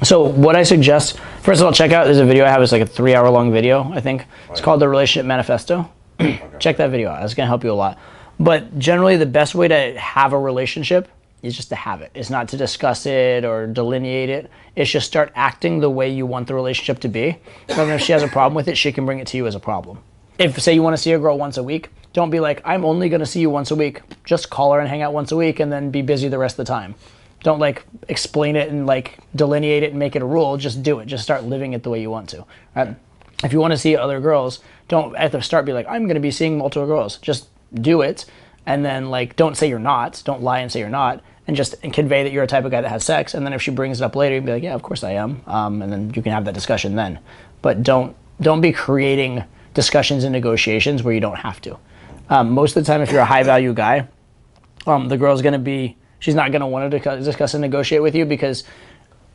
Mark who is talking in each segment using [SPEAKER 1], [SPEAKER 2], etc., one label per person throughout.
[SPEAKER 1] So what I suggest, first of all, check out, there's a video I have, it's like a 3-hour long video, I think. It's called The Relationship Manifesto. Check that video out, it's gonna help you a lot. But generally the best way to have a relationship is just to have it. It's not to discuss it or delineate it. It's just start acting the way you want the relationship to be. And if she has a problem with it, she can bring it to you as a problem. If, say, you want to see a girl once a week, don't be like, I'm only going to see you once a week. Just call her and hang out once a week and then be busy the rest of the time. Don't like explain it and like delineate it and make it a rule. Just do it. Just start living it the way you want to. Right? If you want to see other girls, don't at the start be like, I'm going to be seeing multiple girls. Just do it. And then like, don't say you're not. Don't lie and say you're not. And just convey that you're a type of guy that has sex. And then if she brings it up later, you can be like, yeah, of course I am. And then you can have that discussion then. But don't be creating discussions and negotiations where you don't have to. Most of the time, if you're a high value guy, the girl's gonna be, she's not gonna want to discuss and negotiate with you because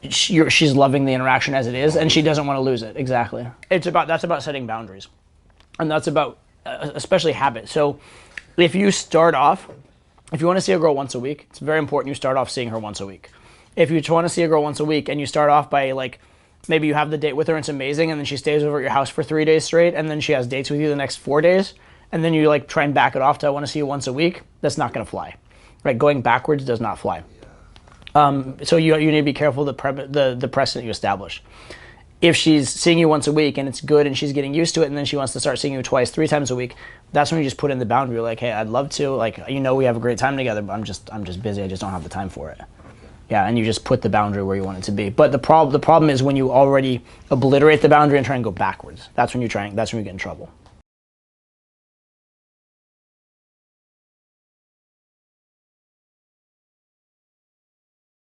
[SPEAKER 1] she's loving the interaction as it is and she doesn't want to lose it. Exactly. That's about setting boundaries. And that's about, especially habit. So if you start off, if you want to see a girl once a week, it's very important you start off seeing her once a week. If you want to see a girl once a week and you start off by like, maybe you have the date with her and it's amazing and then she stays over at your house for 3 days straight and then she has dates with you the next 4 days and then you like try and back it off to I want to see you once a week, that's not going to fly. Right? Going backwards does not fly. So you need to be careful the precedent you establish. If she's seeing you once a week and it's good and she's getting used to it and then she wants to start seeing you twice, 3 times a week, that's when you just put in the boundary like, hey, I'd love to, like, you know, we have a great time together, but I'm just busy, I just don't have the time for it. Yeah, and you just put the boundary where you want it to be. But the problem is when you already obliterate the boundary and try and go backwards. That's when you get in trouble.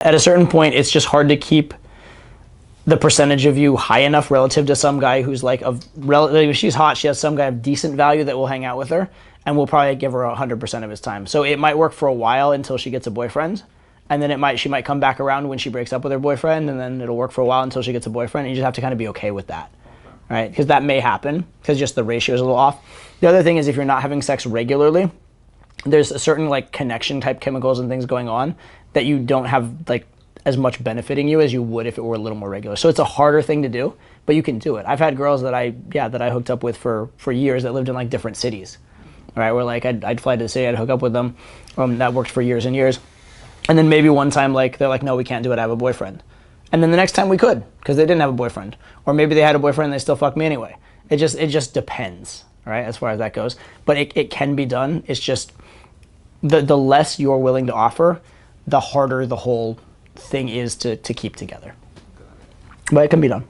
[SPEAKER 1] At a certain point, it's just hard to keep the percentage of you high enough relative to some guy who's like, if she's hot, she has some guy of decent value that will hang out with her and will probably give her 100% of his time. So it might work for a while until she gets a boyfriend. And then she might come back around when she breaks up with her boyfriend, and then it'll work for a while until she gets a boyfriend. And you just have to kind of be okay with that, right? Because that may happen, because just the ratio is a little off. The other thing is if you're not having sex regularly, there's a certain like connection type chemicals and things going on that you don't have like as much benefiting you as you would if it were a little more regular. So it's a harder thing to do, but you can do it. I've had girls that I hooked up with for years that lived in like different cities, right? Where like I'd fly to the city, I'd hook up with them. That worked for years and years. And then maybe one time like they're like, no, we can't do it, I have a boyfriend. And then the next time we could, because they didn't have a boyfriend. Or maybe they had a boyfriend and they still fucked me anyway. It just depends, right, as far as that goes. But it can be done. It's just the less you're willing to offer, the harder the whole thing is to keep together. But it can be done.